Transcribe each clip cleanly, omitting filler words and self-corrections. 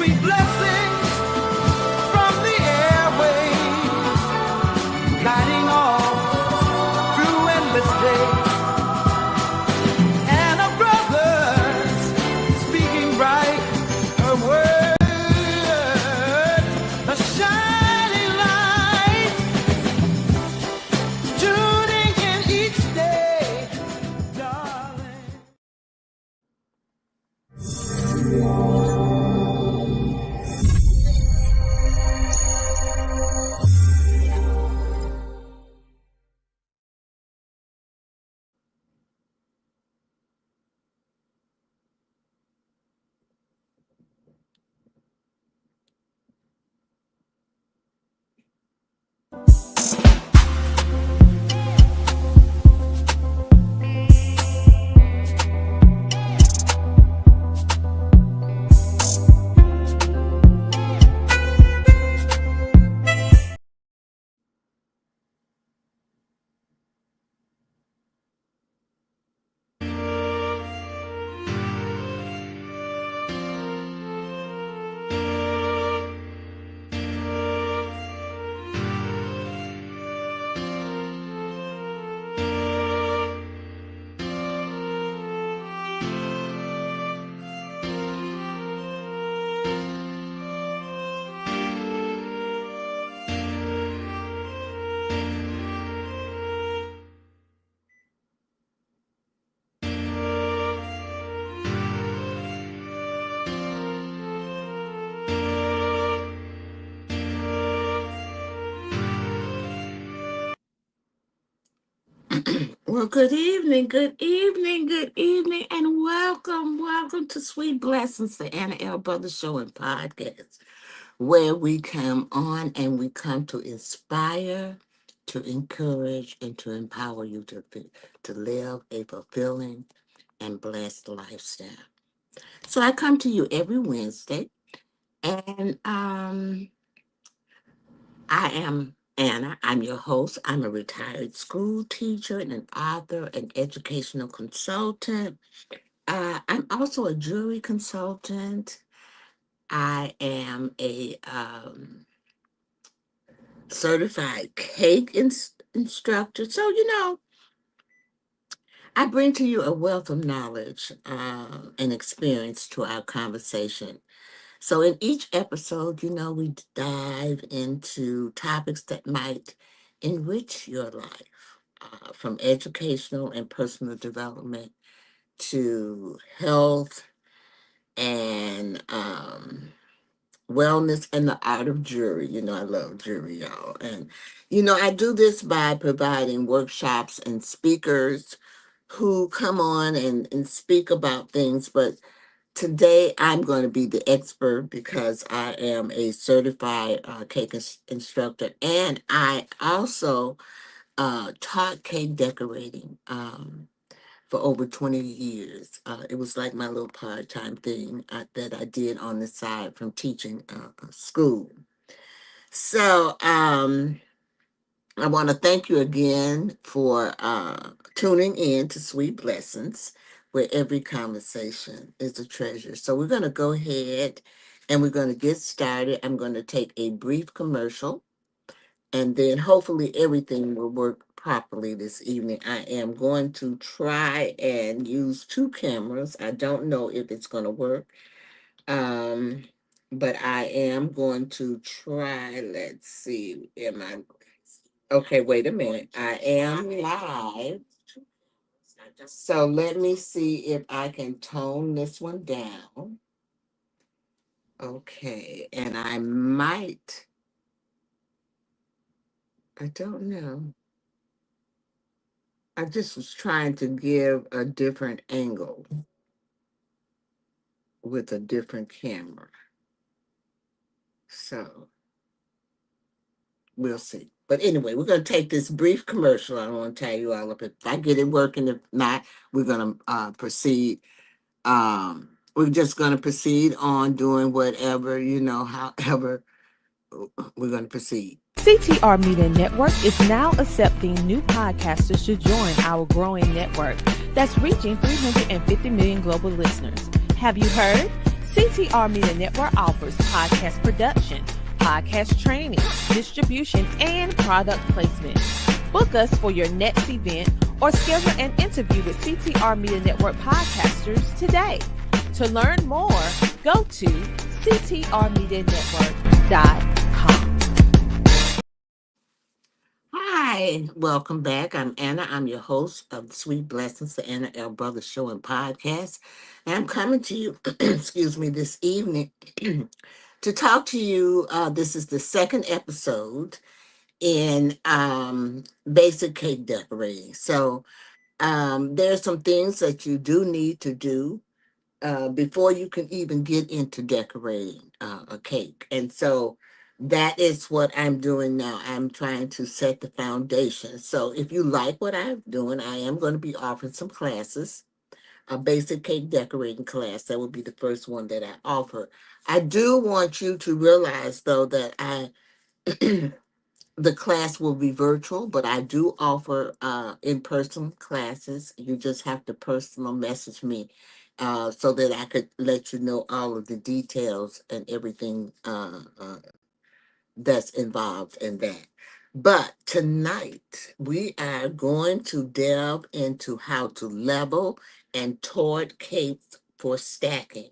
Sweet blessings from the airwaves, guiding all through endless days. And our brothers speaking bright words, a shining light, tuning in each day, darling. Well, good evening, and welcome to Sweet Blessings, the Anna L. Brothers Show and Podcast, where we come on and we come to inspire, to encourage, and to empower you to live a fulfilling and blessed lifestyle. So I come to you every Wednesday, and I am Anna. I'm your host. I'm a retired school teacher and an author and educational consultant. I'm also a jewelry consultant. I am a certified cake instructor. So, I bring to you a wealth of knowledge and experience to our conversation. So in each episode, we dive into topics that might enrich your life, from educational and personal development to health and wellness and the art of jewelry. I love jewelry, y'all. And, I do this by providing workshops and speakers who come on and speak about things, but today, I'm going to be the expert because I am a certified cake instructor, and I also taught cake decorating for over 20 years. It was like my little part-time thing that I did on the side from teaching school. So I want to thank you again for tuning in to Sweet Blessings, where every conversation is a treasure. So we're going to go ahead and we're going to get started. I'm going to take a brief commercial, and then hopefully everything will work properly this evening. I am going to try and use two cameras. I don't know if it's going to work, but I am going to try. Let's see. Okay, wait a minute. I am live. So let me see if I can tone this one down. Okay, and I don't know. I just was trying to give a different angle with a different camera. So we'll see. But anyway, we're going to take this brief commercial. I don't want to tell you all of it. If I get it working, if not, we're going to proceed. We're just going to proceed on doing whatever, however we're going to proceed. CTR Media Network is now accepting new podcasters to join our growing network that's reaching 350 million global listeners. Have you heard? CTR Media Network offers podcast production, podcast training, distribution, and product placement. Book us for your next event or schedule an interview with CTR Media Network podcasters today. To learn more, go to ctrmedianetwork.com. Hi, welcome back. I'm Anna. I'm your host of Sweet Blessings, the Anna L. Brothers Show and Podcast. And I'm coming to you, excuse me, this evening to talk to you. This is the second episode in basic cake decorating. So there's some things that you do need to do before you can even get into decorating a cake. And so that is what I'm doing now. I'm trying to set the foundation. So if you like what I'm doing, I am going to be offering some classes, a basic cake decorating class. That would be the first one that I offer. I do want you to realize, though, that the class will be virtual, but I do offer in-person classes. You just have to personal message me so that I could let you know all of the details and everything that's involved in that. But tonight, we are going to delve into how to level and tort cakes for stacking.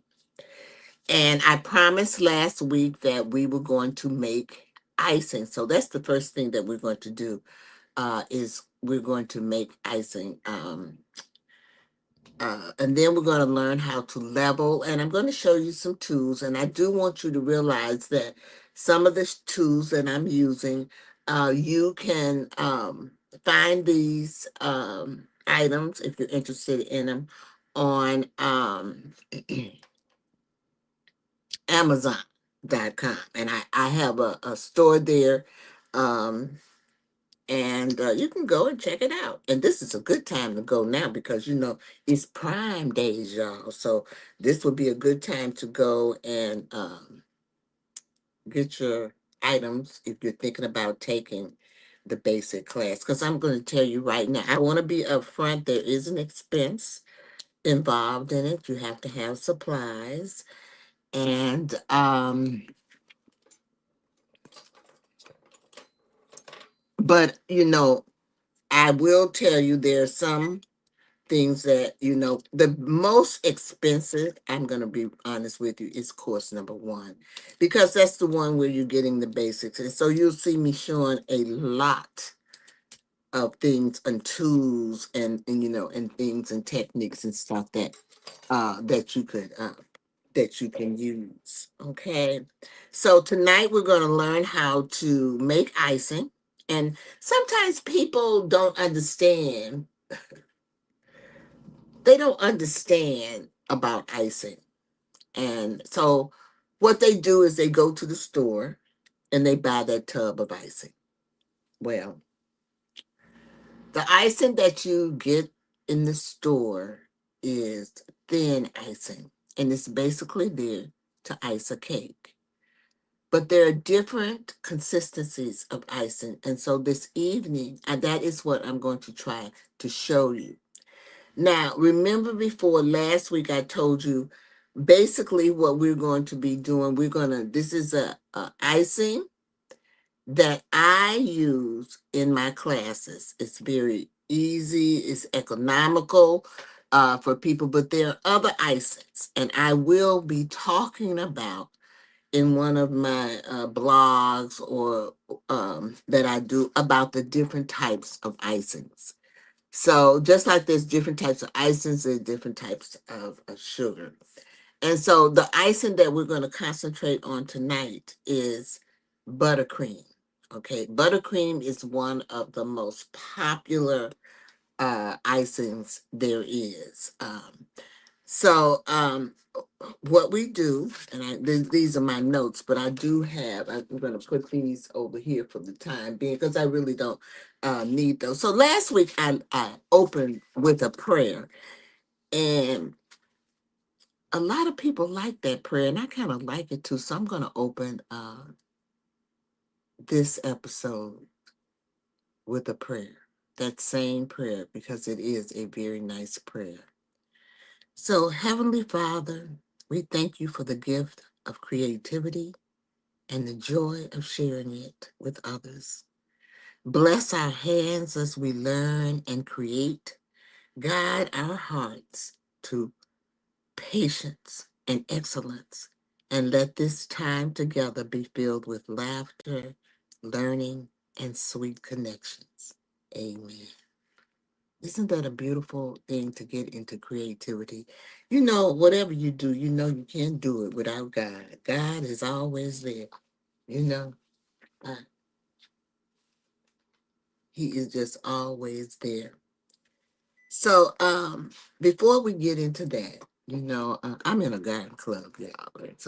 And I promised last week that we were going to make icing. So that's the first thing that we're going to do is we're going to make icing. And then we're going to learn how to level. And I'm going to show you some tools. And I do want you to realize that some of the tools that I'm using, you can find these items if you're interested in them on Amazon.com. And I have a store there. Um, and you can go and check it out. And this is a good time to go now because, it's Prime Days, y'all. So this would be a good time to go and get your items if you're thinking about taking the basic class. Because I'm going to tell you right now, I want to be upfront. There is an expense involved in it. You have to have supplies. And but I will tell you there's some things that, the most expensive, I'm going to be honest with you, is course number one, because that's the one where you're getting the basics. And so you'll see me showing a lot of things and tools and things and techniques and stuff that you could, that you can use. Okay. So tonight we're going to learn how to make icing. And sometimes people don't understand, they don't understand about icing. And so what they do is they go to the store and they buy that tub of icing. Well, the icing that you get in the store is thin icing, and it's basically there to ice a cake. But there are different consistencies of icing. And so this evening, and that is what I'm going to try to show you. Now, remember before last week, I told you basically what we're going to be doing. This is a icing that I use in my classes. It's very easy, it's economical for people, but there are other icings, and I will be talking about in one of my blogs or that I do about the different types of icings. So just like there's different types of icings, there's different types of sugar. And so the icing that we're going to concentrate on tonight is buttercream. Okay, buttercream is one of the most popular icings there is. So what we do, and these are my notes, but I'm going to put these over here for the time being because I really don't need those. So last week I opened with a prayer, and a lot of people like that prayer, and I kind of like it too. So I'm going to open this episode with a prayer, that same prayer, because it is a very nice prayer. So, Heavenly Father, We thank you for the gift of creativity and the joy of sharing it with others. Bless our hands as we learn and create. Guide our hearts to patience and excellence. And let this time together be filled with laughter, learning, and sweet connections. Amen. Isn't that a beautiful thing to get into creativity? You know, whatever you do, you know you can't do it without God. God is always there. You know, uh, He is just always there. So, before we get into that, I'm in a garden club, y'all. Right?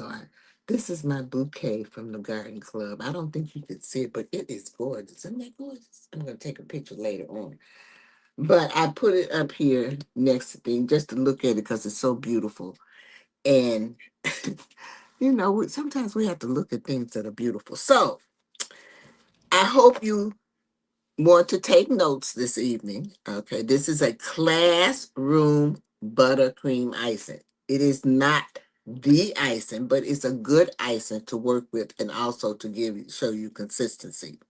This is my bouquet from the garden club. I don't think you could see it, but it is gorgeous. Isn't that gorgeous? I'm gonna take a picture later on. But I put it up here next to thing just to look at it because it's so beautiful. And sometimes we have to look at things that are beautiful. So I hope you want to take notes this evening. Okay, this is a classroom buttercream icing. It is not the icing, but it's a good icing to work with and also to show you consistency.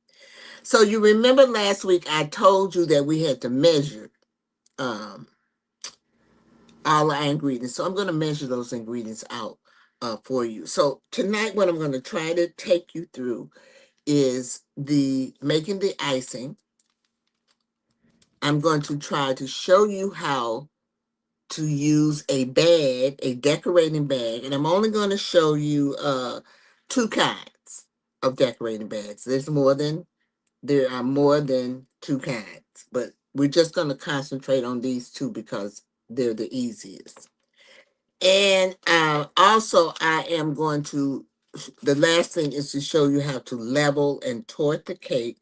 So you remember last week I told you that we had to measure um, all our ingredients. So I'm going to measure those ingredients out for you. So tonight, what I'm going to try to take you through is the making the icing. I'm going to try to show you how to use a bag, a decorating bag, and I'm only going to show you two kinds of decorating bags. There are more than two kinds, but we're just going to concentrate on these two because they're the easiest. And also, the last thing is to show you how to level and tort the cake.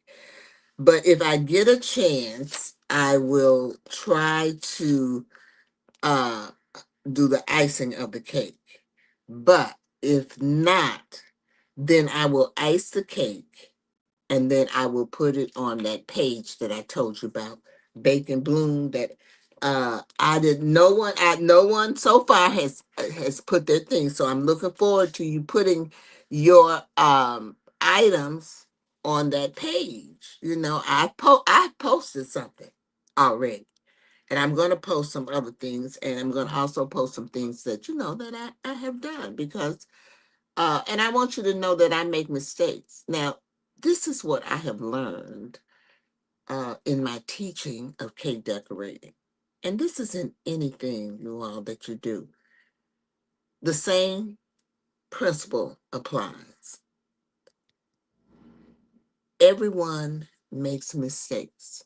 But if I get a chance, I will try to uh, do the icing of the cake. But if not, then I will ice the cake and then I will put it on that page that I told you about, Bacon Bloom. That I did. No one so far has put their thing. So I'm looking forward to you putting your items on that page. I posted something already. And I'm going to post some other things, and I'm going to also post some things that that I have done because, and I want you to know that I make mistakes. Now, this is what I have learned in my teaching of cake decorating, and this isn't anything, you all, that you do. The same principle applies. Everyone makes mistakes.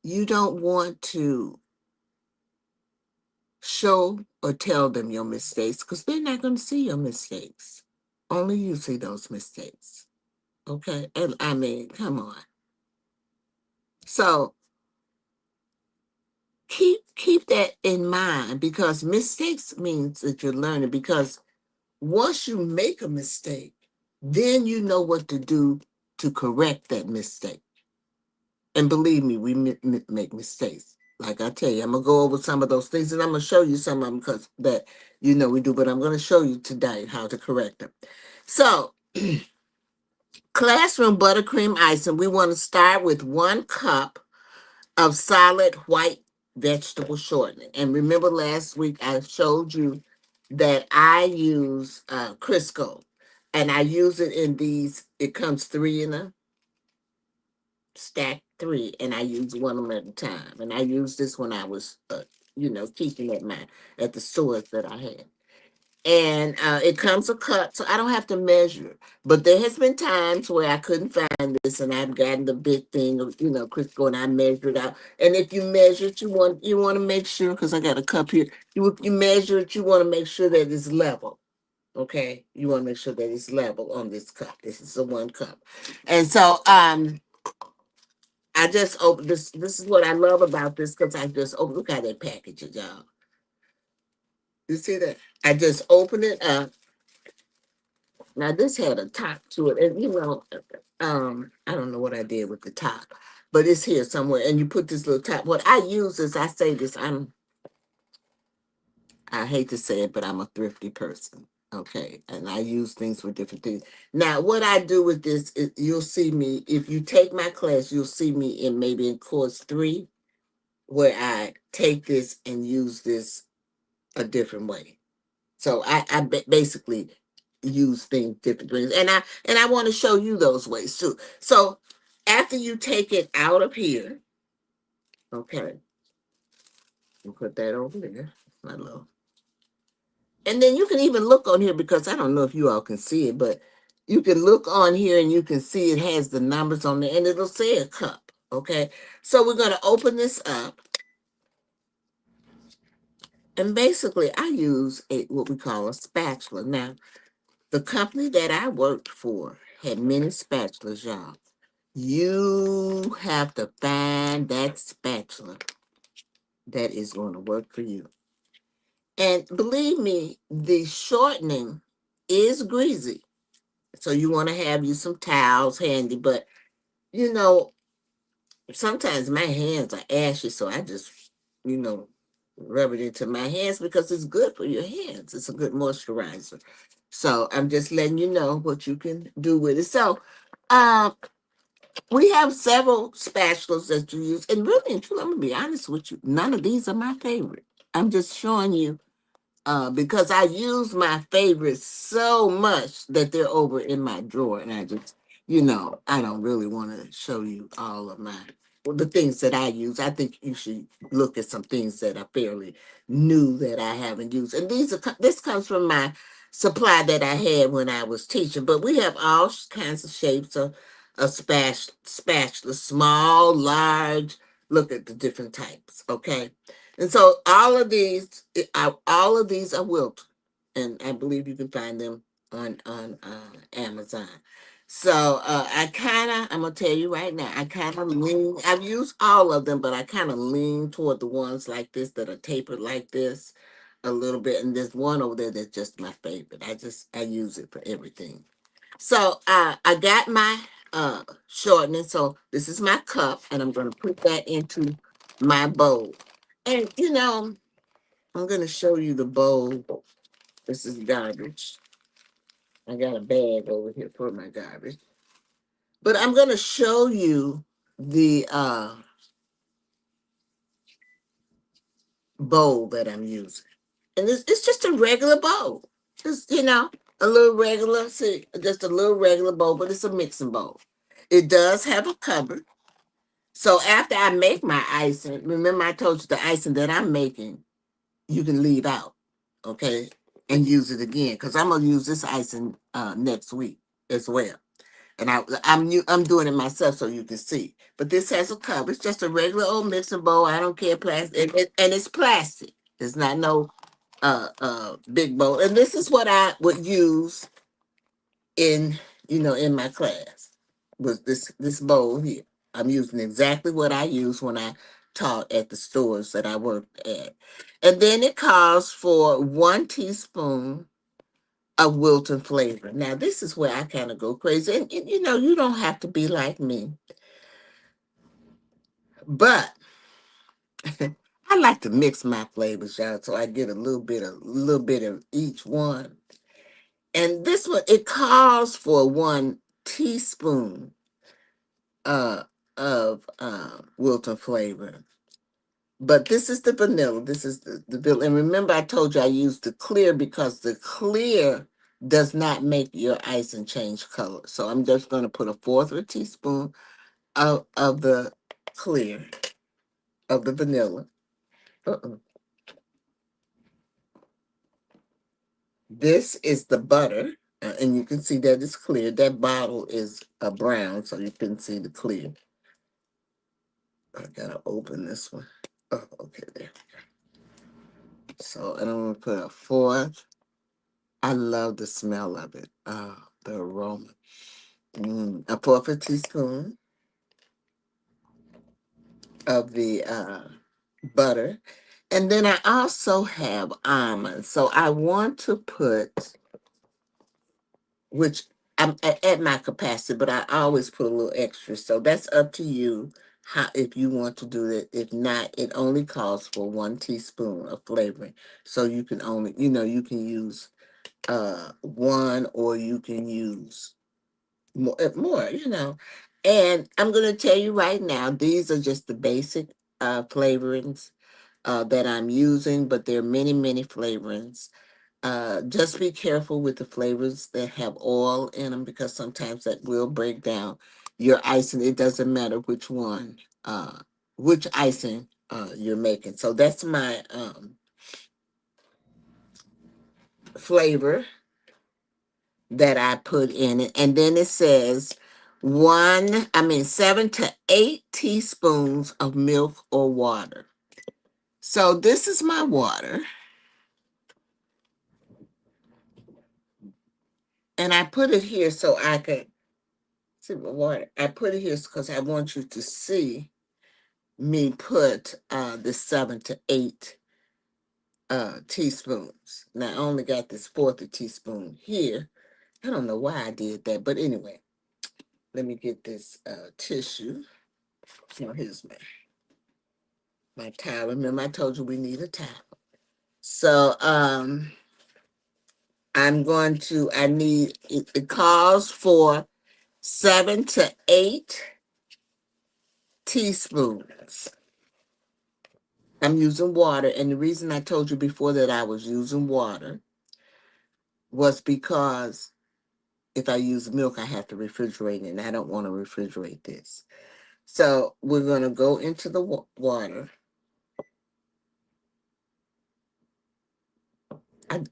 You don't want to show or tell them your mistakes because they're not going to see your mistakes. Only you see those mistakes. Okay? And I mean, come on. So keep that in mind because mistakes means that you're learning, because once you make a mistake, then you know what to do to correct that mistake. And believe me, we make mistakes. Like I tell you, I'm going to go over some of those things and I'm going to show you some of them because that we do, but I'm going to show you today how to correct them. So, classroom buttercream icing, we want to start with 1 cup of solid white vegetable shortening. And remember last week I showed you that I use Crisco, and I use it in these. It comes 3 in a stack, 3, and I use one of them at a time. And I used this when I was, teaching at the stores that I had. And it comes a cup, so I don't have to measure. But there has been times where I couldn't find this, and I've gotten the big thing of, Crisco, and I measured out. And if you measure it, you want to make sure, because I got a cup here. You measure it, you want to make sure that it's level. Okay, you want to make sure that it's level on this cup. This is the 1 cup, and so I just opened this. This is what I love about this because I just opened. Look how that package is, y'all. You see that? I just opened it up. Now this had a top to it, and I don't know what I did with the top, but it's here somewhere. And you put this little top. What I use is, I say this. I hate to say it, but I'm a thrifty person. Okay. And I use things for different things. Now, what I do with this is you'll see me, if you take my class, you'll see me in maybe in course 3, where I take this and use this a different way. So basically use things different ways. And I want to show you those ways too. So after you take it out of here, okay, you put that over there. My love. And then you can even look on here because I don't know if you all can see it, but you can look on here and you can see it has the numbers on there and it'll say a cup. Okay. So we're going to open this up. And basically I use what we call a spatula. Now, the company that I worked for had many spatulas, y'all. You have to find that spatula that is going to work for you. And believe me, the shortening is greasy. So you want to have you some towels handy. But, you know, sometimes my hands are ashy. So I just, you know, rub it into my hands because it's good for your hands. It's a good moisturizer. So I'm just letting you know what you can do with it. So we have several spatulas that you use. And really and truly, I'm going to be honest with you, none of these are my favorite. I'm just showing you because I use my favorites so much that they're over in my drawer. And I just, I don't really want to show you all of the things that I use. I think you should look at some things that are fairly new that I haven't used. And this comes from my supply that I had when I was teaching. But we have all kinds of shapes of spatula, small, large. Look at the different types, okay? And so all of these are Wilton, and I believe you can find them on Amazon. So I'm gonna tell you right now, I kind of lean. I've used all of them, but I kind of lean toward the ones like this that are tapered like this a little bit. And there's one over there that's just my favorite. I use it for everything. So I got my shortening. So this is my cup, and I'm gonna put that into my bowl. And I'm gonna show you the bowl. This is garbage. I got a bag over here for my garbage. But I'm gonna show you the bowl that I'm using. And it's just a regular bowl. Just, a little regular, see, just a little regular bowl, but it's a mixing bowl. It does have a cover. So after I make my icing, remember I told you the icing that I'm making, you can leave out, okay, and use it again because I'm gonna use this icing next week as well. And I'm doing it myself so you can see. But this has a cover. It's just a regular old mixing bowl. I don't care plastic, and it's plastic. It's not no big bowl. And this is what I would use in my class was this bowl here. I'm using exactly what I use when I taught at the stores that I worked at. And then it calls for 1 teaspoon of Wilton flavor. Now this is where I kind of go crazy. And you don't have to be like me. But I like to mix my flavors, y'all, so I get a little bit of each one. And this one, it calls for 1 teaspoon of Wilton flavor. But this is the vanilla. This is the vanilla. And remember, I told you I used the clear because the clear does not make your icing change color. So I'm just going to put 1/4 teaspoon of the clear, of the vanilla. This is the butter. And you can see that it's clear. That bottle is a brown, so you can see the clear. I gotta open this one. Oh, okay, there. So, and I'm gonna put 1/4. I love the smell of it. Oh, the aroma. 1/4 teaspoon of the butter. And then I also have almonds. So I want to put, which I'm at my capacity, but I always put a little extra. So that's up to you how, if you want to do it. If not, it only calls for 1 teaspoon of flavoring. So you can only, you can use one, or you can use more. And I'm going to tell you right now, these are just the basic flavorings that I'm using, but there are many, many flavorings. Just be careful with the flavors that have oil in them, because sometimes that will break down your icing. It doesn't matter which one, which icing you're making. So that's my flavor that I put in it. And then it says 7 to 8 teaspoons of milk or water. So this is my water. And I put it here so I could see my water. I put it here because I want you to see me put the 7 to 8 teaspoons. Now I only got this 4th teaspoon here. I don't know why I did that, but anyway, let me get this tissue. Now here's my towel. Remember I told you we need a towel. So it calls for 7 to 8 teaspoons. I'm using water, and the reason I told you before that I was using water was because if I use milk, I have to refrigerate it, and I don't want to refrigerate this. So we're going to go into the water.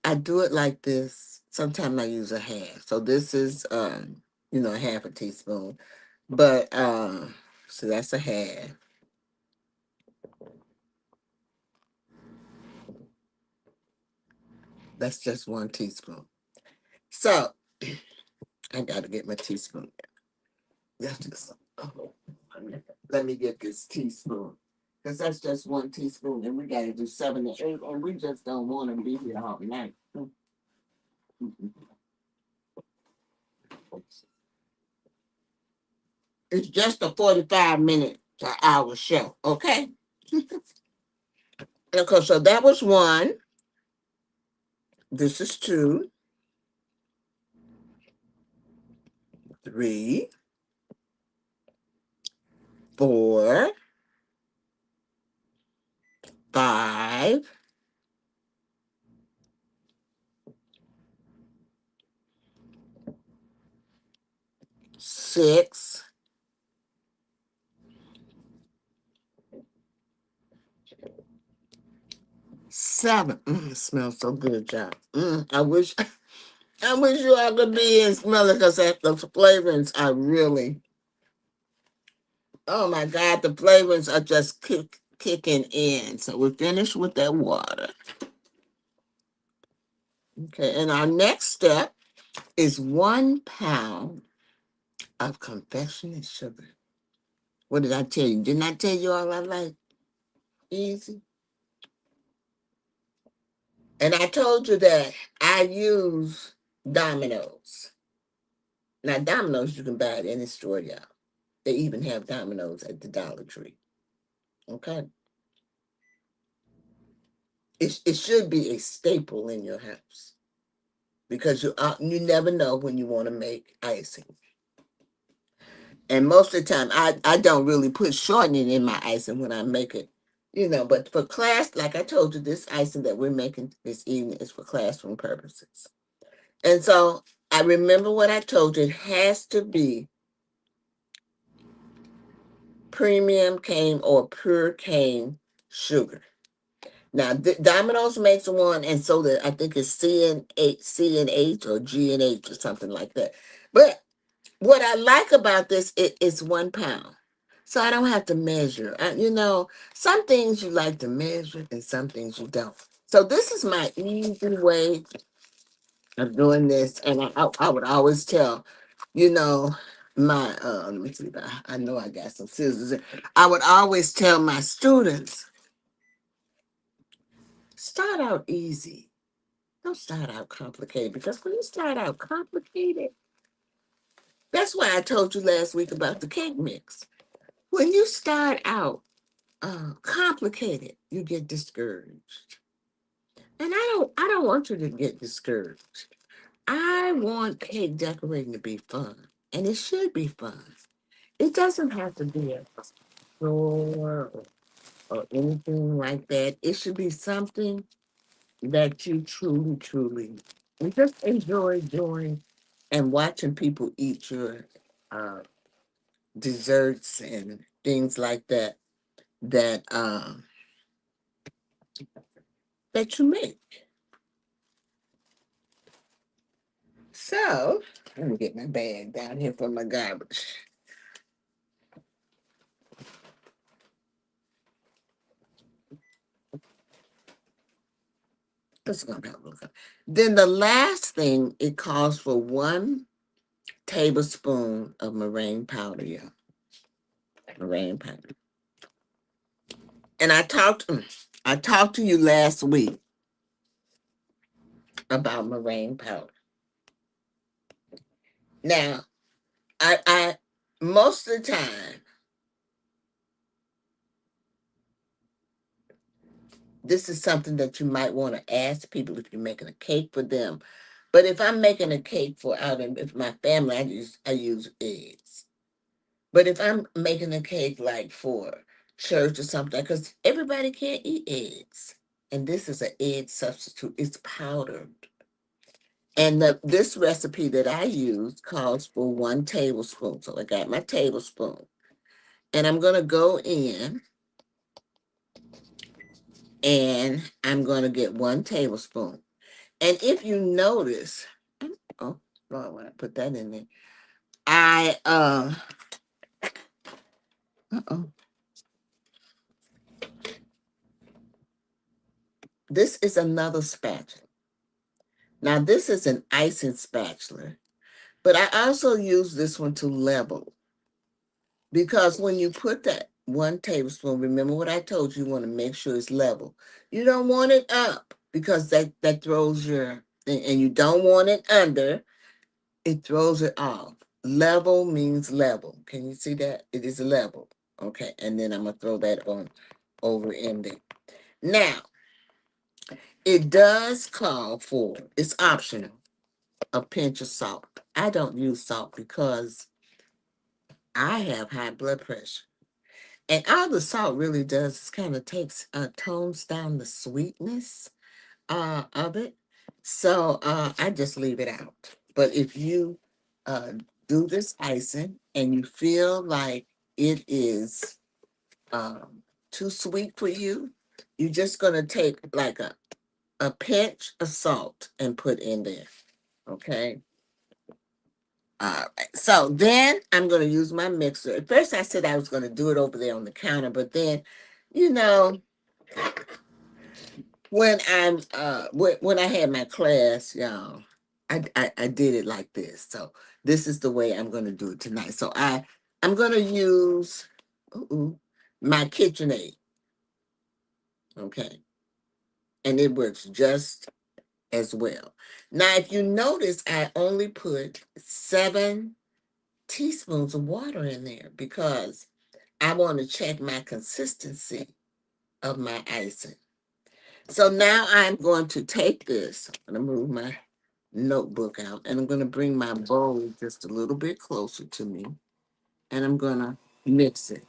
I do it like this. Sometimes I use a half. So this is, a half a teaspoon. But, so that's a half. That's just 1 teaspoon. So I got to get my teaspoon. That's just, let me get this teaspoon. Because that's just 1 teaspoon. And we got to do 7 to 8. And we just don't want to be here all night. It's just a 45-minute to hour show. Okay? Okay, so that was 1. This is 2, 3, 4, 5, 6, 7. It smells so good, y'all. I wish you all could be and smell it, because the flavorings are really, oh my God, the flavorings are just kicking in. So we're finished with that water. Okay, and our next step is 1 pound of confectionate sugar. What did I tell you? Didn't I tell you all I like? Easy. And I told you that I use Domino's. Now, Domino's, you can buy at any store, y'all. They even have Domino's at the Dollar Tree. Okay? It should be a staple in your house, because you never know when you want to make icing. And most of the time, I don't really put shortening in my icing when I make it, but for class, like I told you, this icing that we're making this evening is for classroom purposes. And so I remember what I told you. It has to be premium cane or pure cane sugar. Now, Domino's makes one, and so that I think it's C&H or G&H or something like that. But what I like about this, it's 1 pound. So I don't have to measure. Some things you like to measure and some things you don't. So this is my easy way of doing this. And I would always tell, let me see, I know I got some scissors. I would always tell my students, start out easy. Don't start out complicated, because when you start out complicated, that's why I told you last week about the cake mix. When you start out complicated, you get discouraged. And I don't want you to get discouraged. I want cake decorating to be fun. And it should be fun. It doesn't have to be a chore or anything like that. It should be something that you truly, truly and just enjoy doing and watching people eat your uh, desserts and things like that that that you make. So let me get my bag down here for my garbage. Let's go have a look. Then the last thing, it calls for 1 tablespoon of meringue powder, yeah. Meringue powder. And I talked to you last week about meringue powder. Now, I most of the time, this is something that you might want to ask people if you're making a cake for them. But if I'm making a cake for out in if my family, I use eggs. But if I'm making a cake like for church or something, because everybody can't eat eggs, and this is an egg substitute, it's powdered. And this recipe that I use calls for 1 tablespoon. So I got my tablespoon. And I'm going to go in and I'm going to get 1 tablespoon. And if you notice, oh, Lord, when I put that in there, uh-oh. This is another spatula. Now, this is an icing spatula, but I also use this one to level. Because when you put that 1 tablespoon, remember what I told you, you want to make sure it's level. You don't want it up because that throws your thing, and you don't want it under, it throws it off. Level means level. Can you see that? It is level. Okay, and then I'm going to throw that on over in there. Now, it does call for, it's optional, a pinch of salt. I don't use salt because I have high blood pressure. And all the salt really does is kind of tones down the sweetness of it. So I just leave it out. But if you do this icing and you feel like it is too sweet for you, you're just going to take like a pinch of salt and put in there. Okay. All right. So then I'm going to use my mixer. At first I said I was going to do it over there on the counter, but then, you know, when when I had my class, y'all, I did it like this. So this is the way I'm going to do it tonight. So I'm going to use my KitchenAid. Okay. And it works just as well. Now, if you notice, I only put 7 teaspoons of water in there because I want to check my consistency of my icing. So now I'm going to take this. I'm going to move my notebook out and I'm going to bring my bowl just a little bit closer to me and I'm going to mix it.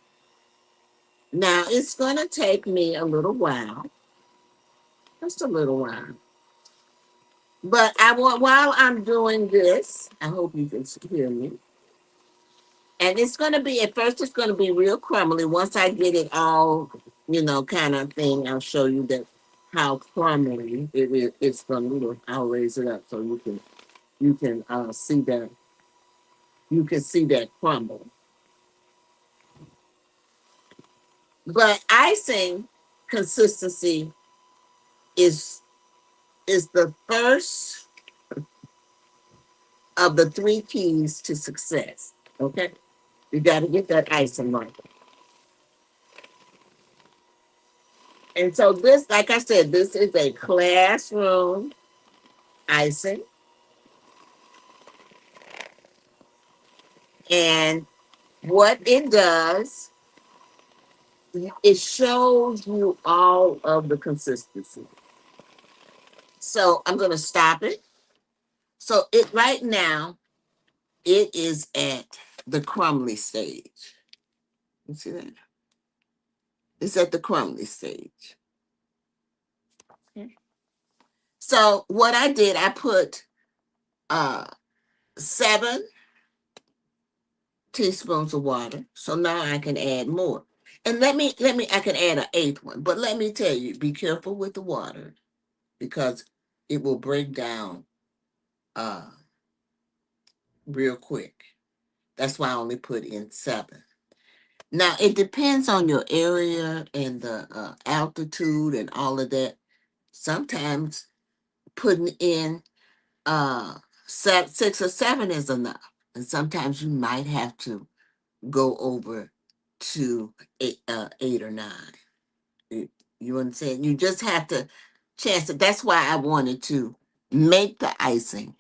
Now it's going to take me a little while, just a little while. But while I'm doing this, I hope you can hear me. And it's going to be, at first, it's going to be real crumbly. Once I get it all, kind of thing, I'll show you that how crumbly it is. It's going to, I'll raise it up so you can see that. You can see that crumble. But icing consistency is the first of the 3 keys to success. Okay, you got to get that icing right. And so this, like I said, this is a classroom icing. And what it does it shows you all of the consistency. So I'm going to stop it. So it right now, it is at the crumbly stage. You see that? It's at the crumbly stage. Okay. So what I did, I put 7 teaspoons of water. So now I can add more. And I can add an 8th one. But let me tell you, be careful with the water because it will break down real quick. That's why I only put in 7. Now, it depends on your area and the altitude and all of that. Sometimes putting in 6 or 7 is enough. And sometimes you might have to go over to 8 or 9. You understand? You just have to chance it. That's why I wanted to make the icing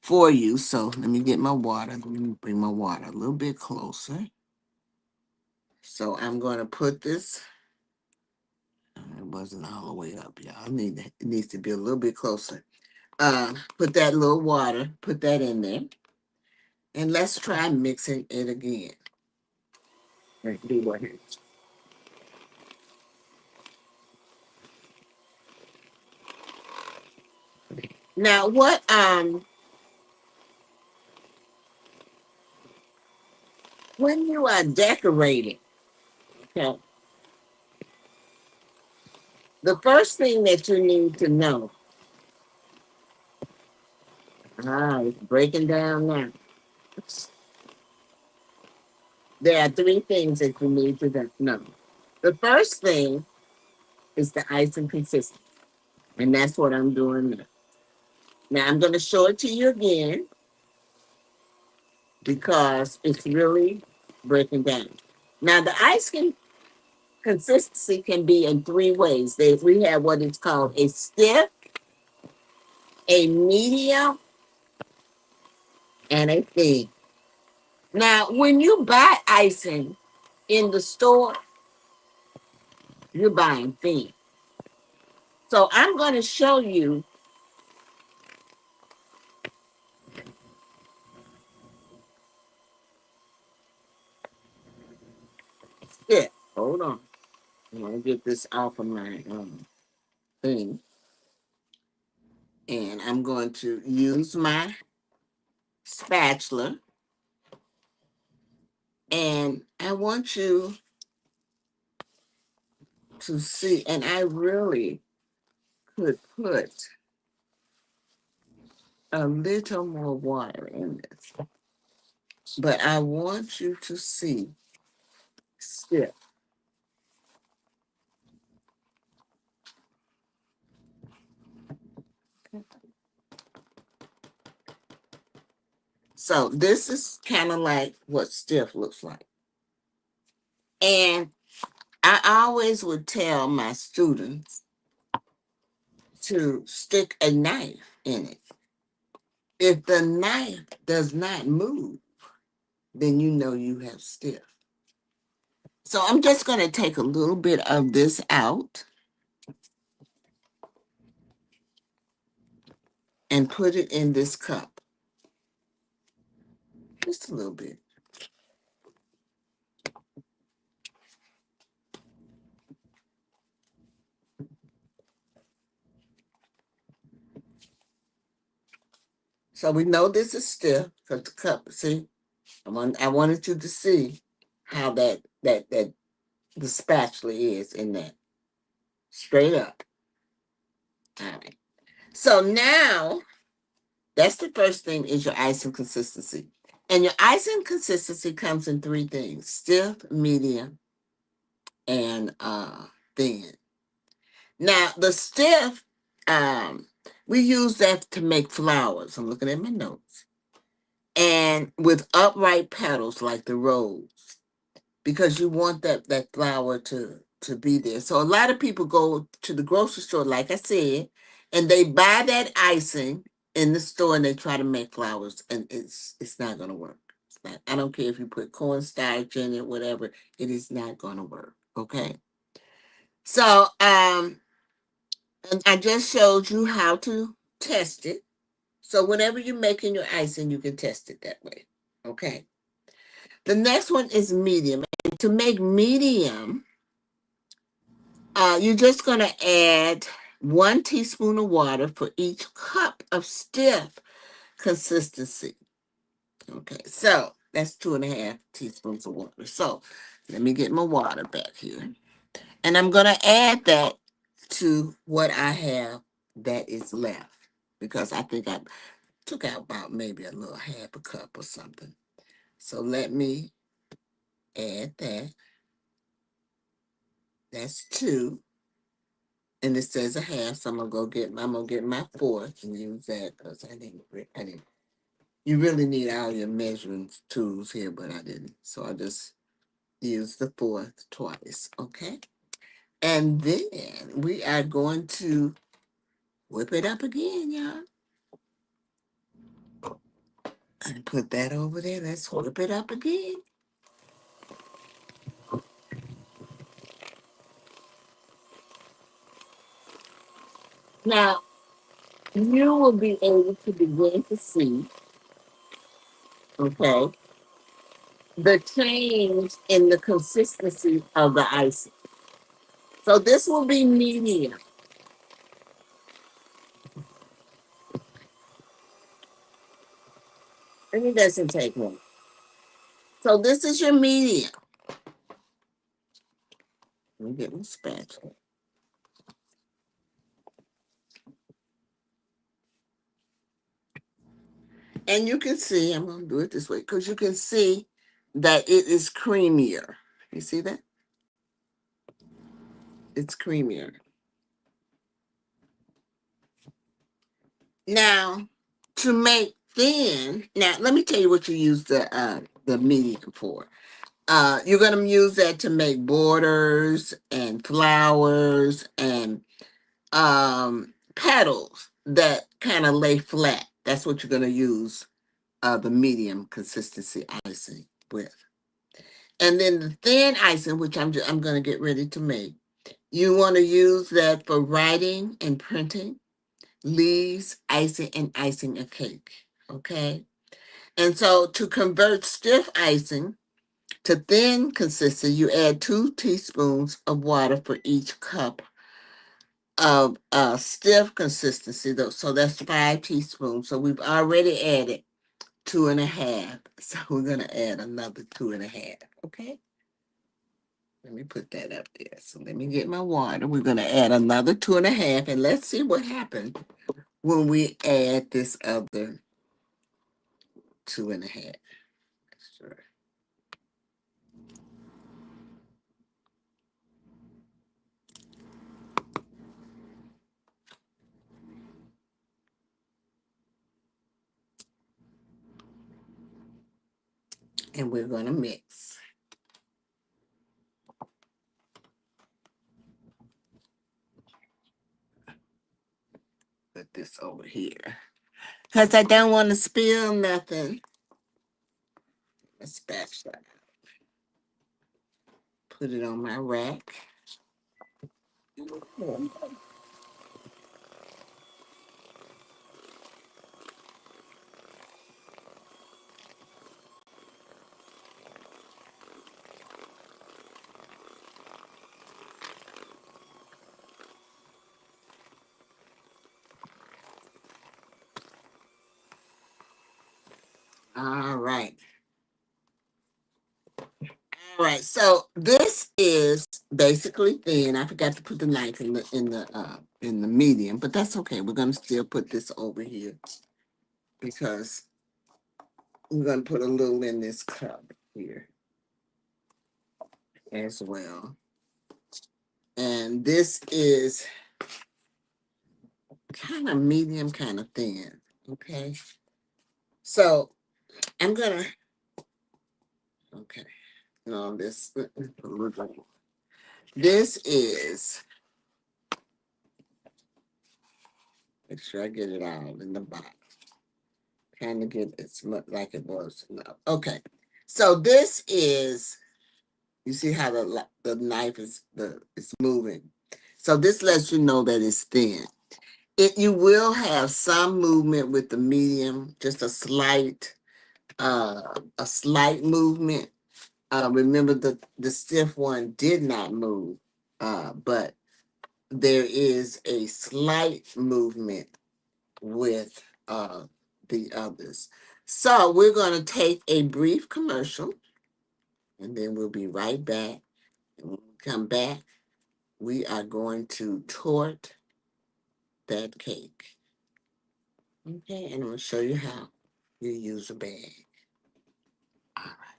for you. So let me get my water. Let me bring my water a little bit closer. So I'm going to put this. It wasn't all the way up, y'all. It needs to be a little bit closer. Put that little water, put that in there. And let's try mixing it again. Do what here. Now what when you are decorating, okay, the first thing that you need to know, it's breaking down now. There are 3 things that you need to know. The first thing is the icing consistency, and that's what I'm doing now. Now I'm going to show it to you again because it's really breaking down. Now the icing consistency can be in 3 ways. We have what is called a stiff, a medium, and a thin. Now, when you buy icing in the store, you're buying thin. So I'm going to show you stiff. Hold on. I'm going to get this off of my thing. And I'm going to use my spatula. And I want you to see, and I really could put a little more water in this. But I want you to see stiff. So this is kind of like what stiff looks like. And I always would tell my students to stick a knife in it. If the knife does not move, then you know you have stiff. So I'm just going to take a little bit of this out and put it in this cup. Just a little bit. So we know this is stiff because the cup, see, I wanted you to see how that the spatula is in that. Straight up. All right. So now, that's the first thing is your icing consistency. And your icing consistency comes in 3 things: stiff, medium, and thin. Now, the stiff, we use that to make flowers. I'm looking at my notes. And with upright petals like the rose, because you want that flower to be there. So a lot of people go to the grocery store, like I said, and they buy that icing in the store and they try to make flowers, and it's not going to work. It's not. I don't care if you put cornstarch in it, whatever. It is not going to work. Okay. So, and I just showed you how to test it. So whenever you're making your icing, you can test it that way. Okay. The next one is medium. And to make medium, you're just going to add 1 teaspoon of water for each cup of stiff consistency. Okay, so that's 2.5 teaspoons of water. So let me get my water back here. And I'm going to add that to what I have that is left because I think I took out about maybe a little half a cup or something. So let me add that. That's 2. And it says a half, so I'm gonna get my 4th and use that because I didn't. You really need all your measuring tools here, but I didn't. So I just used the 4th twice, okay? And then we are going to whip it up again, y'all. And put that over there. Let's whip it up again. Now, you will be able to begin to see, okay, the change in the consistency of the icing. So this will be medium. And it doesn't take long. So this is your medium. Let me get my spatula. And you can see, I'm going to do it this way, because you can see that it is creamier. You see that? It's creamier. Now, to make thin, now let me tell you what you use the medium for. You're going to use that to make borders and flowers and petals that kind of lay flat. That's what you're going to use the medium consistency icing with. And then the thin icing, which I'm going to get ready to make, you want to use that for writing and printing, leaves, icing, and icing a cake. Okay. And so to convert stiff icing to thin consistency, you add 2 teaspoons of water for each cup of stiff consistency. So that's 5 teaspoons. So we've already added 2.5. So we're going to add another 2.5. Okay. Let me put that up there. So let me get my water. We're going to add another 2.5. And let's see what happens when we add this other 2.5. Sure. And we're going to mix. Put this over here. Because I don't want to spill nothing. A spatula. Put it on my rack. All right. All right. So this is basically thin. I forgot to put the knife in the medium, but that's okay. We're gonna still put this over here because we're gonna put a little in this cup here as well. And this is kind of medium, kind of thin. Okay. So I'm gonna okay. No, this is make sure I get it all in the box. Kind of get it like it was. No. Okay. So this is, you see how the knife is it's moving. So this lets you know that it's thin. You will have some movement with the medium, just a slight movement. Remember the stiff one did not move, but there is a slight movement with the others. So we're going to take a brief commercial, and then we'll be right back. And when we come back, we are going to tort that cake. Okay, and I'm going to show you how you use a bag. All right.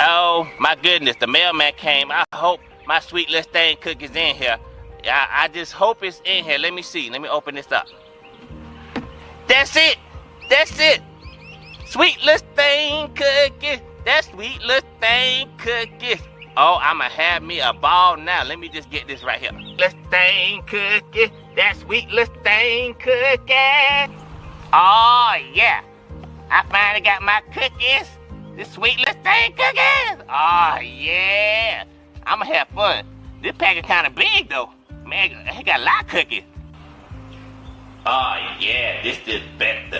Oh my goodness, the mailman came. I hope my sweet little thing cookie's in here. I just hope it's in here. Let me see. Let me open this up. That's it. That's it. Sweet little thing cookie. That sweet little thing cookie. Oh, I'ma have me a ball now. Let me just get this right here. Little thing cookie. That sweet little thing cookie. Oh yeah. I finally got my cookies. This sweet little thing cookies. Oh yeah. I'ma have fun. This package kinda big though. Man, it got a lot of cookies. Oh yeah, this the best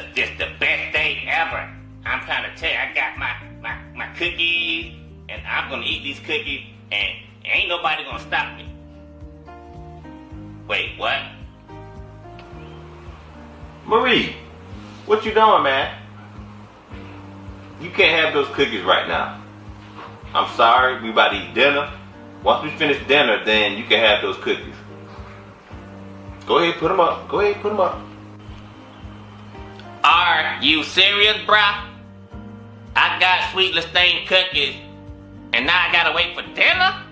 day ever. I'm trying to tell you, I got my cookies, and I'm gonna eat these cookies, and ain't nobody gonna stop me. Wait, what? Marie, what you doing, man? You can't have those cookies right now. I'm sorry, we about to eat dinner. Once we finish dinner, then you can have those cookies. Go ahead, put them up. Go ahead, put them up. Are you serious, bruh? I got sweet Stain cookies, and now I gotta wait for dinner?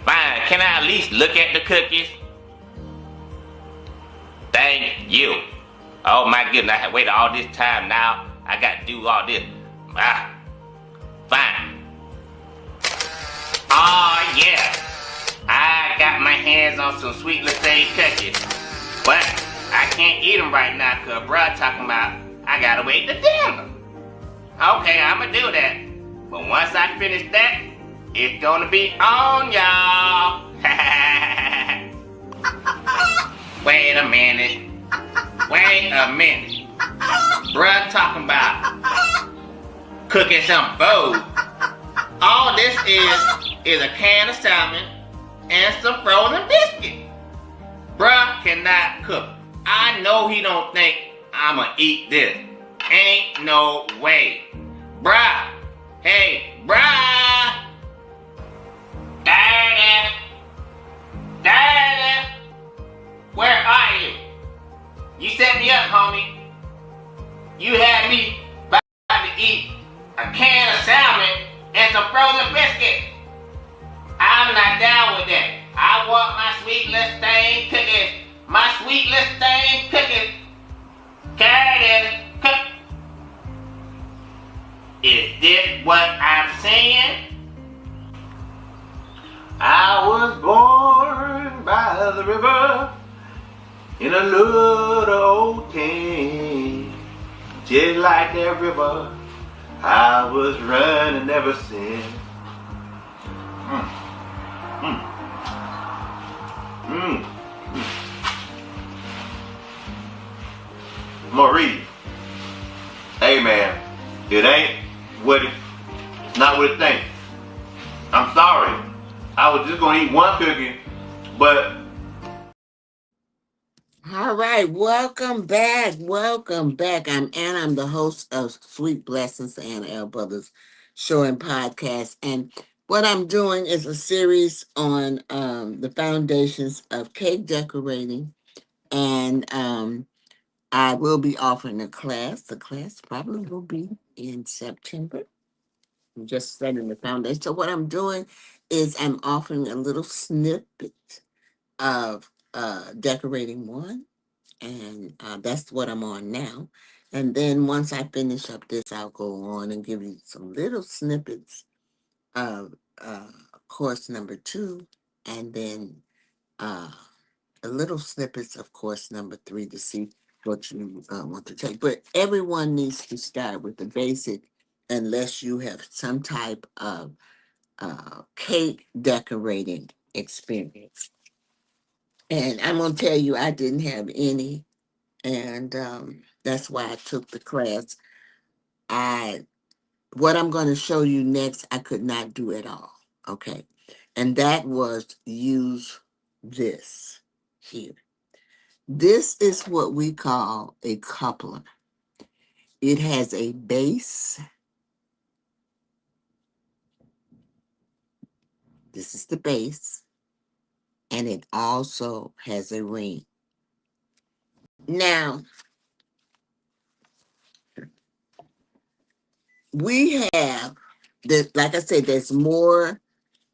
Fine, can I at least look at the cookies? Thank you. Oh my goodness, I have waited all this time now. I gotta do all this. Fine. Oh yeah. I got my hands on some sweet Stain cookies. But I can't eat them right now because bruh talking about I gotta wait to dinner. Okay, I'ma do that. But once I finish that, it's gonna be on y'all. Wait a minute. Bruh talking about cooking some food. All this is a can of salmon and some frozen biscuit. Bruh cannot cook. I know he don't think I'ma eat this. Ain't no way. Bruh. Hey, bruh. Daddy. Where are you? You set me up, homie. You had me about to eat a can of salmon and some frozen biscuits. I'm not down with that. I want my sweet Stain cookies. My sweet Stain cookies. Cook. Is this what I'm saying? I was born by the river in a little old can. Just like that river, I was running ever since. Marie, hey man, it ain't not what it thinks. I'm sorry. I was just gonna eat one cookie, but All right, welcome back. I'm Anna. I'm the host of Sweet Blessings, the Anna L. Brothers show and podcast. And what I'm doing is a series on the foundations of cake decorating. And I will be offering a class. The class probably will be in September. I'm just setting the foundation. So what I'm doing is I'm offering a little snippet of decorating one. And that's what I'm on now. And then once I finish up this, I'll go on and give you some little snippets of course number 2, and then a little snippets of course number 3 to see what you want to take. But everyone needs to start with the basic unless you have some type of cake decorating experience. And I'm going to tell you, I didn't have any. And that's why I took the class. What I'm going to show you next, I could not do at all. Okay. And that was use this here. This is what we call a coupler. It has a base. This is the base. And it also has a ring. Now, we have, like I said, there's more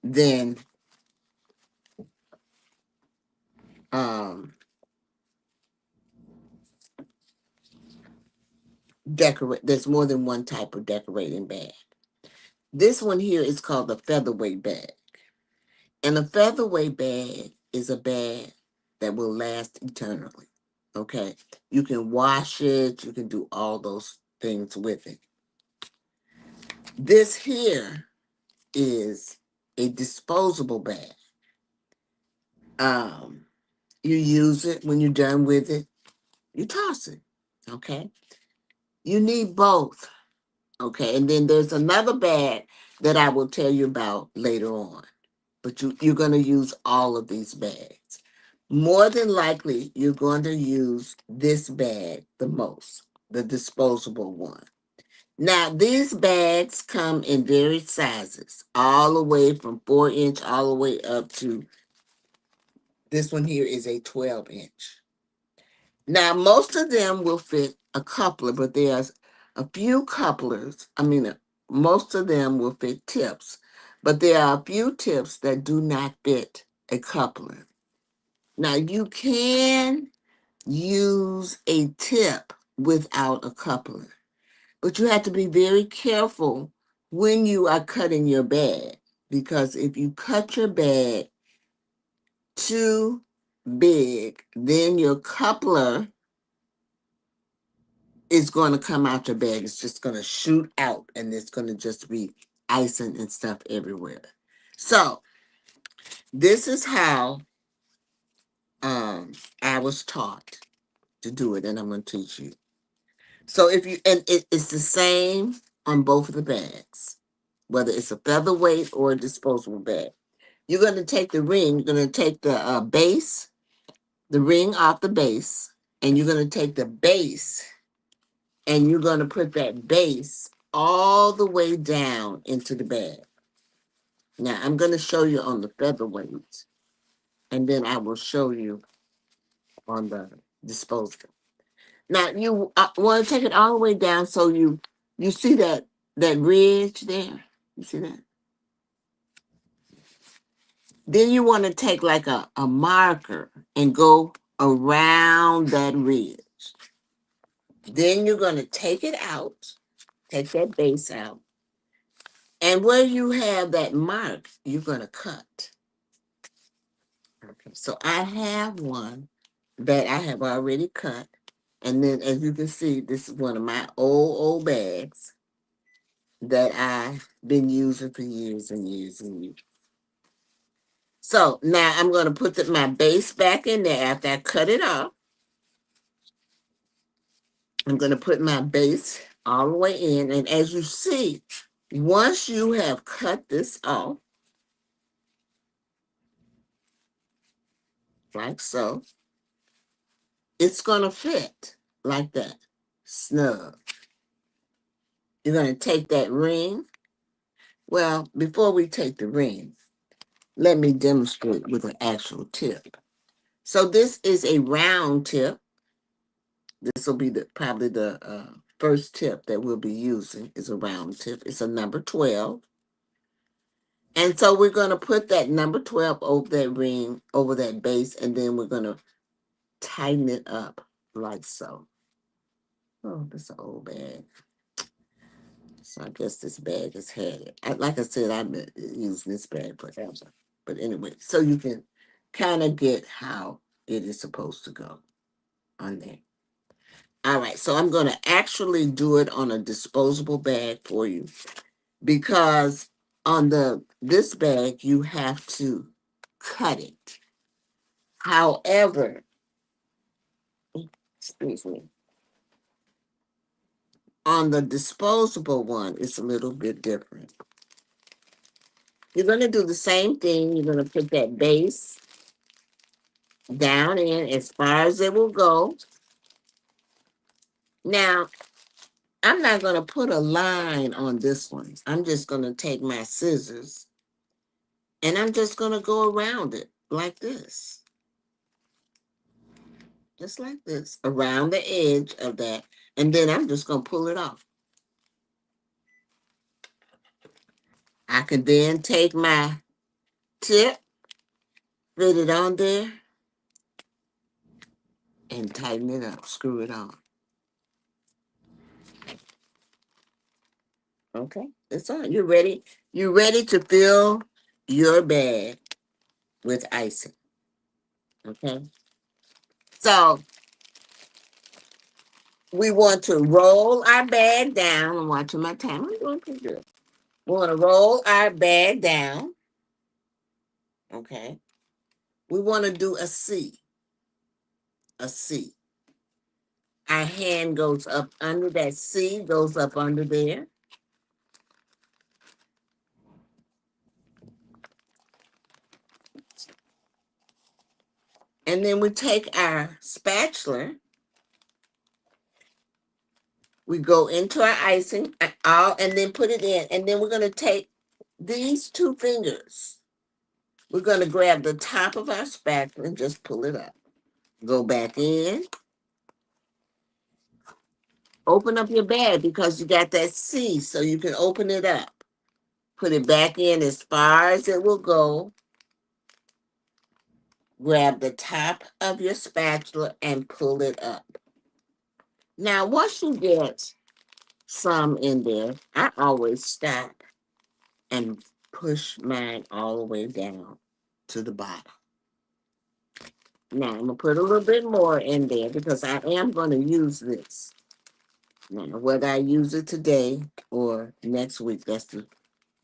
than there's more than one type of decorating bag. This one here is called the featherweight bag. And a featherweight bag is a bag that will last eternally. Okay. You can wash it, you can do all those things with it. This here is a disposable bag. You use it when you're done with it, you toss it. Okay. You need both. Okay. And then there's another bag that I will tell you about later on. But you're going to use all of these bags. More than likely, you're going to use this bag the most, the disposable one. Now, these bags come in various sizes, all the way from 4-inch all the way up to this one here is a 12-inch. Now, most of them will fit a coupler, but there's a few couplers. Most of them will fit tips, but there are a few tips that do not fit a coupler. Now, you can use a tip without a coupler, but you have to be very careful when you are cutting your bag, because if you cut your bag too big, then your coupler is going to come out your bag. It's just going to shoot out, and it's going to just be icing and stuff everywhere. So this is how I was taught to do it, and I'm going to teach you. So it's the same on both of the bags, whether it's a featherweight or a disposable bag. You're going to take the ring, you're going to take the base, the ring off the base, and you're going to take the base and you're going to put that base all the way down into the bag. Now, I'm going to show you on the featherweight, and then I will show you on the disposable. Now, you want to take it all the way down so you see that ridge there? You see that? Then you want to take like a marker and go around that ridge. Then you're going to take it out, take that base out, and where you have that mark, you're going to cut. Okay, so I have one that I have already cut. And then as you can see, this is one of my old bags that I've been using for years and years and years. So now I'm going to put my base back in there after I cut it off. I'm going to put my base all the way in. And as you see, once you have cut this off, like so, it's going to fit like that, snug. You're going to take that ring. Well, before we take the ring, let me demonstrate with an actual tip. So this is a round tip. This will be probably the first tip that we'll be using is a round tip. It's a number 12. And so we're going to put that number 12 over that ring, over that base, and then we're going to tighten it up like so. Oh, this is an old bag. So I guess this bag has had it. Like I said, I've been using this bag forever. But anyway, so you can kind of get how it is supposed to go on there. All right, so I'm going to actually do it on a disposable bag for you, because on this bag you have to cut it. However, excuse me, on the disposable one, it's a little bit different. You're going to do the same thing. You're going to put that base down in as far as it will go. Now, I'm not going to put a line on this one. I'm just going to take my scissors and I'm just going to go around it like this. Just like this, around the edge of that. And then I'm just going to pull it off. I can then take my tip, fit it on there, and tighten it up, screw it on. Okay, it's on. You're ready. You're ready to fill your bag with icing. Okay. So we want to roll our bag down. I'm watching my time. I'm doing pretty good. We want to roll our bag down. Okay. We want to do a C. A C. Our hand goes up under that C, goes up under there. And then we take our spatula. We go into our icing and then put it in. And then we're going to take these two fingers. We're going to grab the top of our spatula and just pull it up. Go back in. Open up your bag because you got that C, so you can open it up. Put it back in as far as it will go. Grab the top of your spatula and pull it up. Now, once you get some in there, I always stop and push mine all the way down to the bottom. Now, I'm going to put a little bit more in there because I am going to use this. Now, whether I use it today or next week, that's the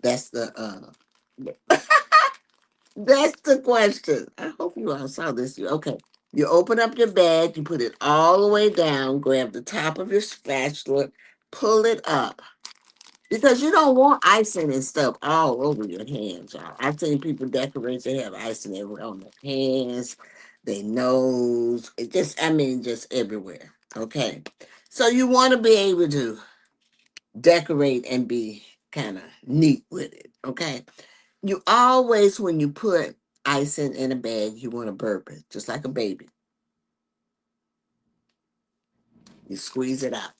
that's the question. I hope you all saw this. Okay. You open up your bag, you put it all the way down, grab the top of your spatula, pull it up. Because you don't want icing and stuff all over your hands, y'all. I've seen people decorate, they have icing everywhere on their hands, their nose, just everywhere. Okay. So you want to be able to decorate and be kind of neat with it. Okay. You always, when you put icing in a bag, you want to burp it, just like a baby. You squeeze it out.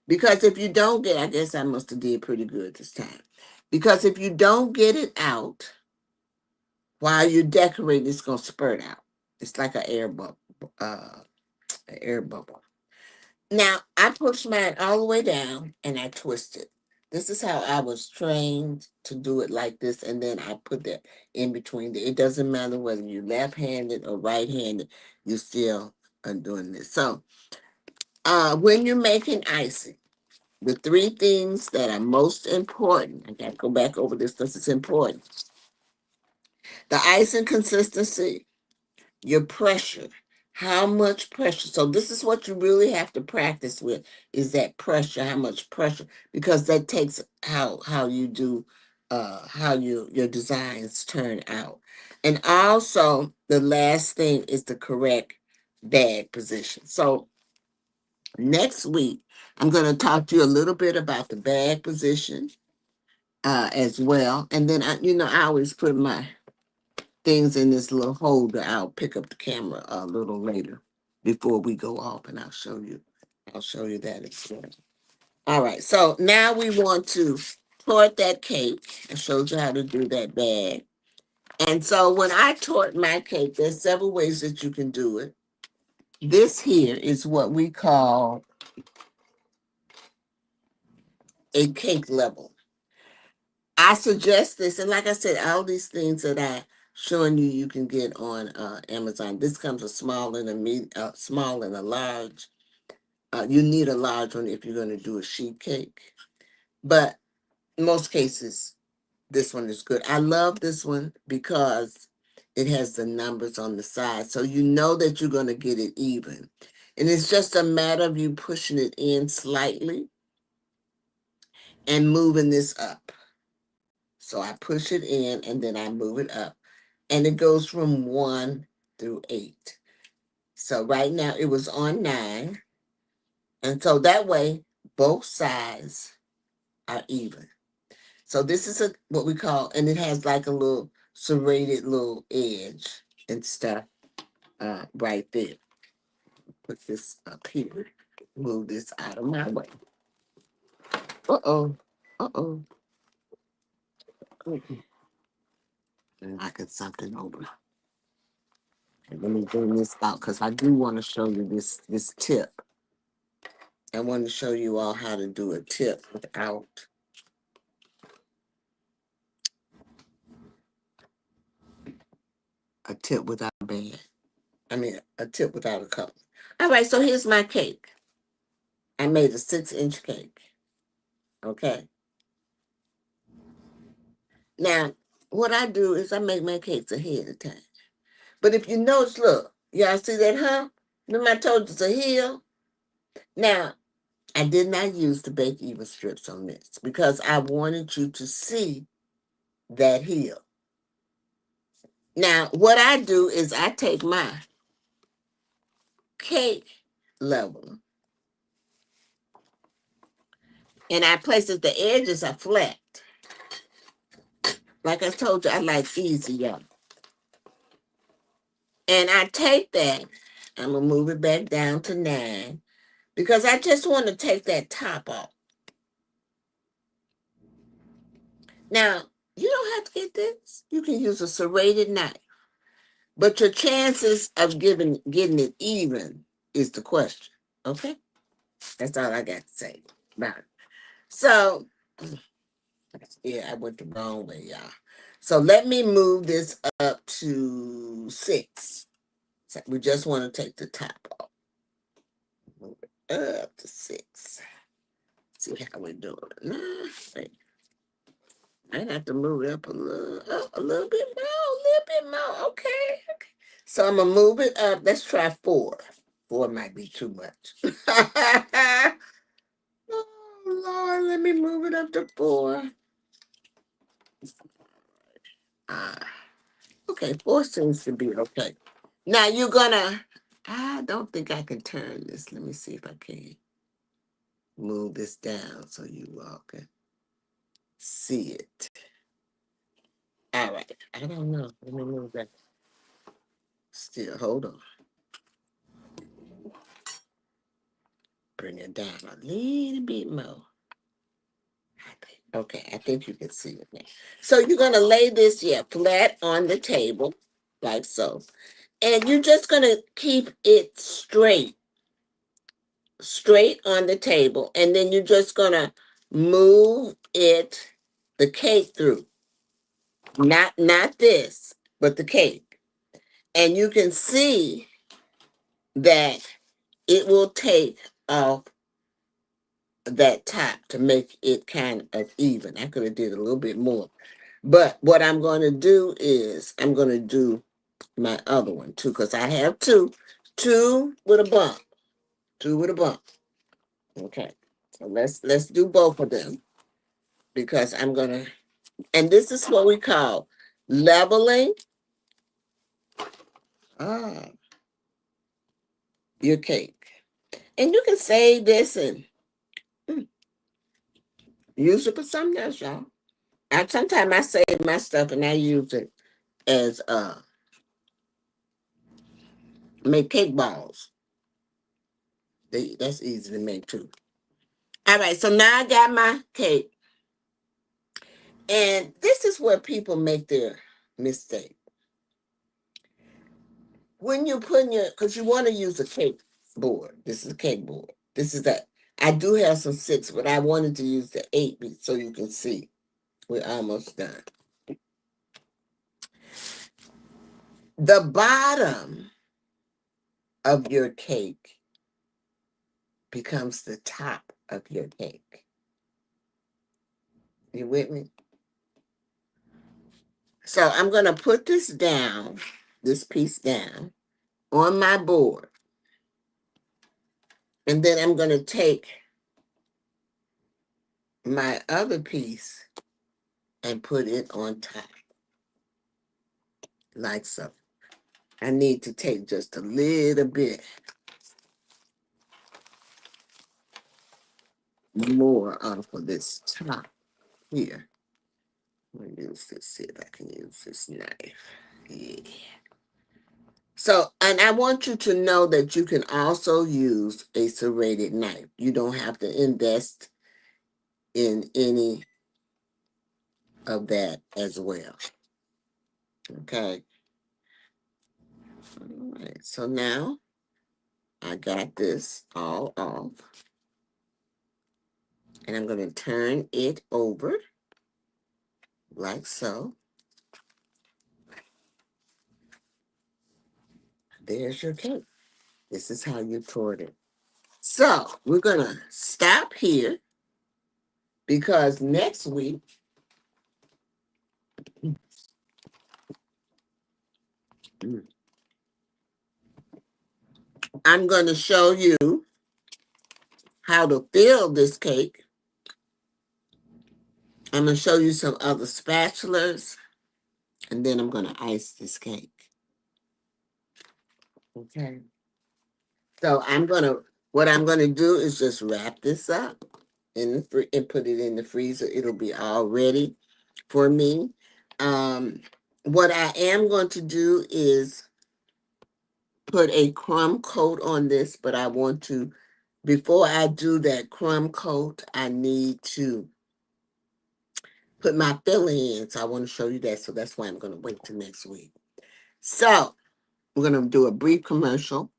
Because if you don't get, I guess I must have did pretty good this time. Because if you don't get it out while you decorate, it's gonna spurt out. It's like an air bubble. An air bubble. Now I push mine all the way down and I twist it. This is how I was trained to do it like this, and then I put that in between. It doesn't matter whether you're left-handed or right-handed, you still are doing this. So when you're making icing, the three things that are most important, I got to go back over this because it's important. The icing consistency, your pressure, how much pressure. So this is what you really have to practice with, is that pressure, how much pressure, because that takes how you do, how your designs turn out. And also the last thing is the correct bag position. So next week, I'm going to talk to you a little bit about the bag position as well. And then, I always put my things in this little holder. I'll pick up the camera a little later before we go off, and I'll show you that as well. All right. So now we want to tort that cake. I showed you how to do that bag. And so when I tort my cake, there's several ways that you can do it. This here is what we call a cake level. I suggest this, and like I said, all these things that showing you can get on Amazon. This comes a small and small and a large. You need a large one if you're going to do a sheet cake, but in most cases, this one is good. I love this one because it has the numbers on the side, so you know that you're going to get it even. And it's just a matter of you pushing it in slightly and moving this up. So I push it in and then I move it up. And it goes from 1 through 8. So right now it was on 9. And so that way, both sides are even. So this is what we call, and it has like a little serrated little edge and stuff right there. Put this up here. Move this out of my way. Uh-oh. Uh-oh. Knocking something over. And let me bring this out because I do want to show you this tip. I want to show you all how to do a tip without a band. I mean, a tip without a cup. All right, so here's my cake. I made a 6-inch cake. Okay. Now, what I do is I make my cakes ahead of time. But if you notice, look, y'all see that hump? Remember I told you it's a heel? Now, I did not use the bake even strips on this because I wanted you to see that heel. Now, what I do is I take my cake level and I place it, the edges are flat. Like I told you, I like easy, y'all. And I take that, I'm going to move it back down to 9 because I just want to take that top off. Now, you don't have to get this. You can use a serrated knife. But your chances of getting it even is the question. Okay? That's all I got to say about it. So, yeah, I went the wrong way, y'all. So let me move this up to 6. So we just want to take the top off. Move it up to 6. See how we're doing. Wait. I have to move it up a little bit more, Okay. So I'm gonna move it up. Let's try 4. 4 might be too much. Oh Lord, let me move it up to 4. Okay, 4 seems to be okay. Now you're gonna. I don't think I can turn this. Let me see if I can move this down so you all can see it. All right. I don't know. Let me move that. Still, hold on. Bring it down a little bit more. Okay, I think you can see it now. So you're going to lay this, flat on the table, like so. And you're just going to keep it straight on the table. And then you're just going to move the cake through. Not this, but the cake. And you can see that it will take off that top to make it kind of even. I could have did a little bit more. But what I'm going to do is I'm going to do my other one too, because I have two with a bump. 2 with a bump. Okay. So let's do both of them because I'm going to, and this is what we call leveling your cake. And you can save this and use it for something else, y'all. Sometimes I save my stuff and I use it as make cake balls. That's easy to make too. All right, so now I got my cake. And this is where people make their mistake. When you're putting because you want to use a cake board. This is a cake board. This is that. I do have some 6, but I wanted to use the 8 so you can see. We're almost done. the bottom of your cake becomes the top of your cake. You with me? So I'm going to put this down, this piece down on my board. And then I'm going to take my other piece and put it on top, like so. I need to take just a little bit more off of this top here. I'm going to use this, see if I can use this knife. Yeah. So, and I want you to know that you can also use a serrated knife. You don't have to invest in any of that as well. Okay. All right. So now I got this all off. And I'm going to turn it over like so. There's your cake. This is how you toward it. So we're going to stop here because next week I'm going to show you how to fill this cake. I'm going to show you some other spatulas, and then I'm going to ice this cake. Okay. So what I'm going to do is just wrap this up and put it in the freezer. It'll be all ready for me. What I am going to do is put a crumb coat on this, but I want to, before I do that crumb coat, I need to put my filling in. So I want to show you that. So that's why I'm going to wait till next week. So we're going to do a brief commercial,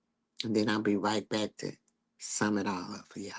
and then I'll be right back to sum it all up for y'all.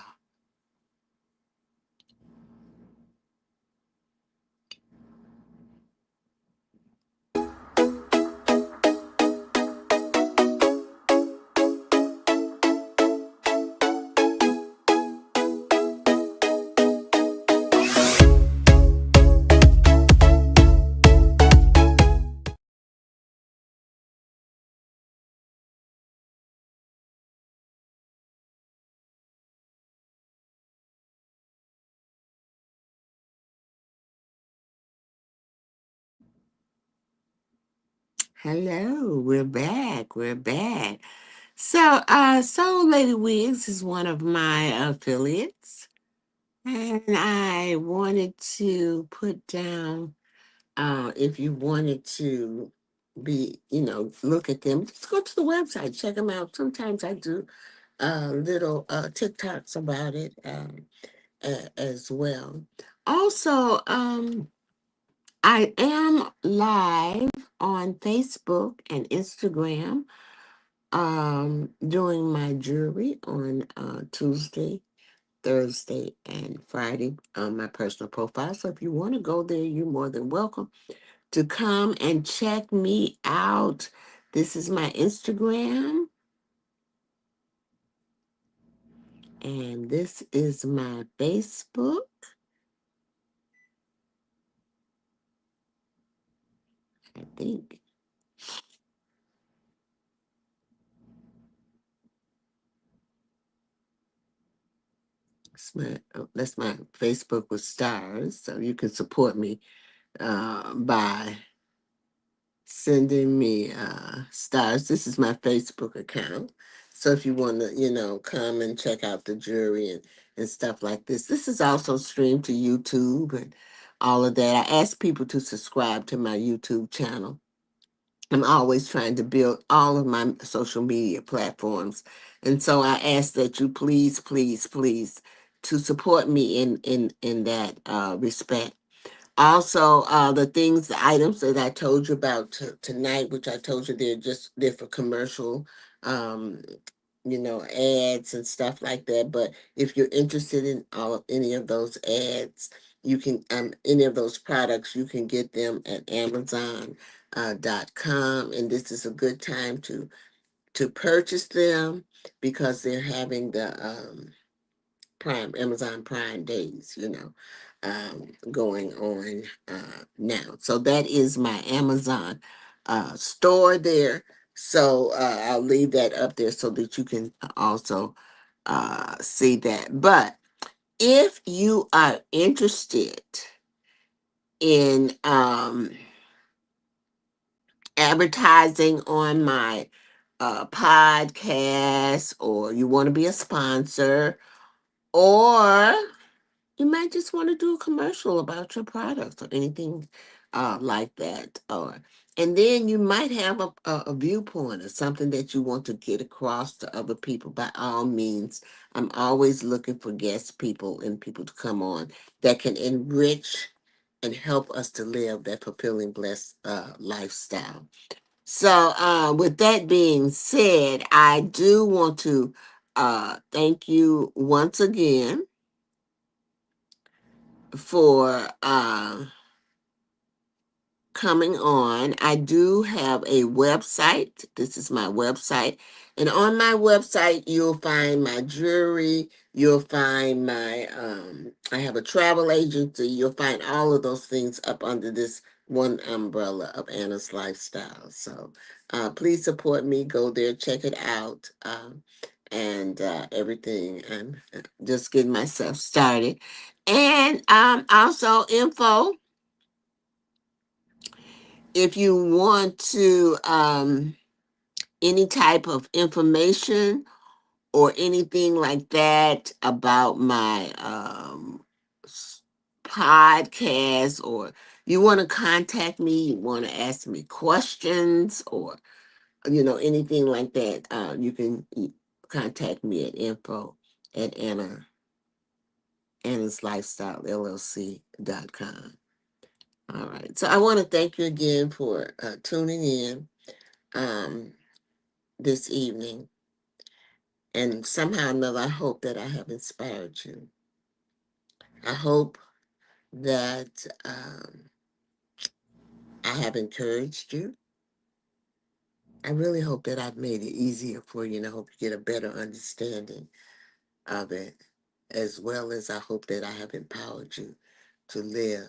Hello, we're back. We're back. So, Lady Wigs is one of my affiliates, and I wanted to put down, if you wanted to look at them, just go to the website, check them out. Sometimes I do little TikToks about it as well. Also, I am live on Facebook and Instagram doing my jewelry on Tuesday, Thursday, and Friday on my personal profile. So if you want to go there, you're more than welcome to come and check me out. This is my Instagram, and this is my Facebook. I think. That's my Facebook with stars, so you can support me by sending me stars. This is my Facebook account. So if you want to, come and check out the jewelry and stuff like this. This is also streamed to YouTube and all of that. I ask people to subscribe to my YouTube channel. I'm always trying to build all of my social media platforms. And so I ask that you please, please, please to support me in that respect. Also, the items that I told you about tonight, which I told you they're for commercial, um, ads and stuff like that. But if you're interested in any of those ads, you can any of those products, you can get them at Amazon. .com, and this is a good time to purchase them because they're having the Amazon Prime days, going on now. So that is my Amazon store there. So I'll leave that up there so that you can also see that. But if you are interested in advertising on my podcast, or you want to be a sponsor, or you might just want to do a commercial about your products or anything like that. And then you might have a viewpoint or something that you want to get across to other people. By all means, I'm always looking for guest people and people to come on that can enrich and help us to live that fulfilling, blessed lifestyle. So, with that being said, I do want to thank you once again for coming on. I do have a website. This is my website. And on my website, you'll find my jewelry. You'll find I have a travel agency. You'll find all of those things up under this one umbrella of Anna's Lifestyle. So please support me. Go there, check it out. And everything. I'm just getting myself started. And also info, if you want to any type of information or anything like that about my podcast, or you want to contact me, you want to ask me questions, or anything like that, you can contact me at info at Anna's Lifestyle LLC.com. All right. So I want to thank you again for tuning in this evening. And somehow or another, I hope that I have inspired you. I hope that I have encouraged you. I really hope that I've made it easier for you, and I hope you get a better understanding of it, as well as I hope that I have empowered you to live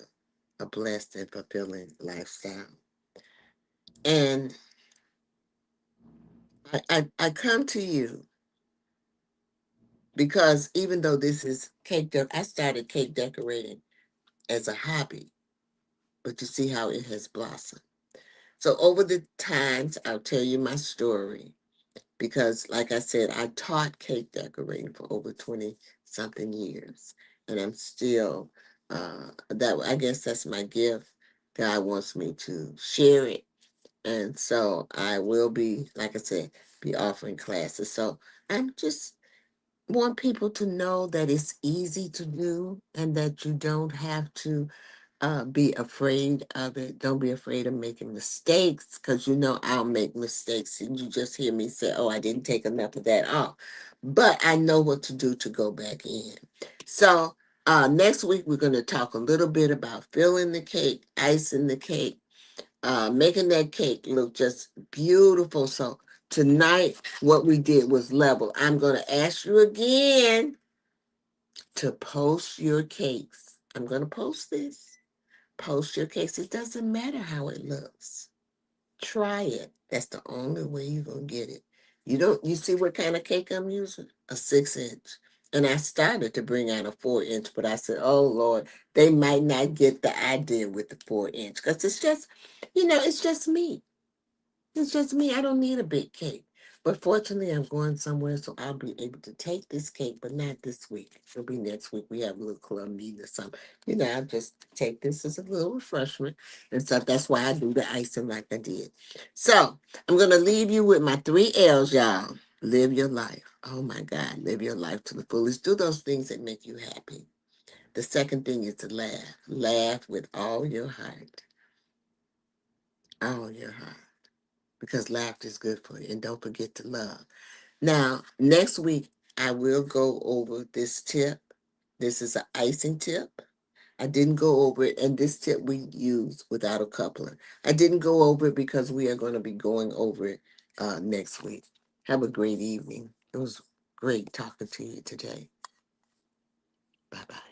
a blessed and fulfilling lifestyle. And I come to you because even though this is I started cake decorating as a hobby, but you see how it has blossomed. So over the times, I'll tell you my story because, like I said, I taught cake decorating for over 20 something years, and I'm still I guess that's my gift. God wants me to share it, and so I will be, like I said, be offering classes. So I'm just want people to know that it's easy to do and that you don't have to be afraid of it. Don't be afraid of making mistakes, because I'll make mistakes and you just hear me say, oh, I didn't take enough of that off. But I know what to do to go back in. So next week, we're going to talk a little bit about filling the cake, icing the cake, making that cake look just beautiful. So tonight, what we did was level. I'm going to ask you again to post your cakes. I'm going to post this. Post your cakes. It doesn't matter how it looks. Try it. That's the only way you're going to get it. You see what kind of cake I'm using? A 6-inch. And I started to bring out a 4-inch, but I said, oh Lord, they might not get the idea with the 4-inch, because it's just me. It's just me. I don't need a big cake. But fortunately, I'm going somewhere, so I'll be able to take this cake, but not this week. It'll be next week. We have a little club meeting or something. I'll just take this as a little refreshment. And so that's why I do the icing like I did. So I'm going to leave you with my 3 L's, y'all. Live your life. Oh my God. Live your life to the fullest. Do those things that make you happy. The second thing is to laugh. Laugh with all your heart. All your heart. Because laughter is good for you. And don't forget to love. Now, next week, I will go over this tip. This is an icing tip I didn't go over it, and this tip we use without a coupler. I didn't go over it because we are going to be going over it next week. Have a great evening. It was great talking to you today. Bye-bye.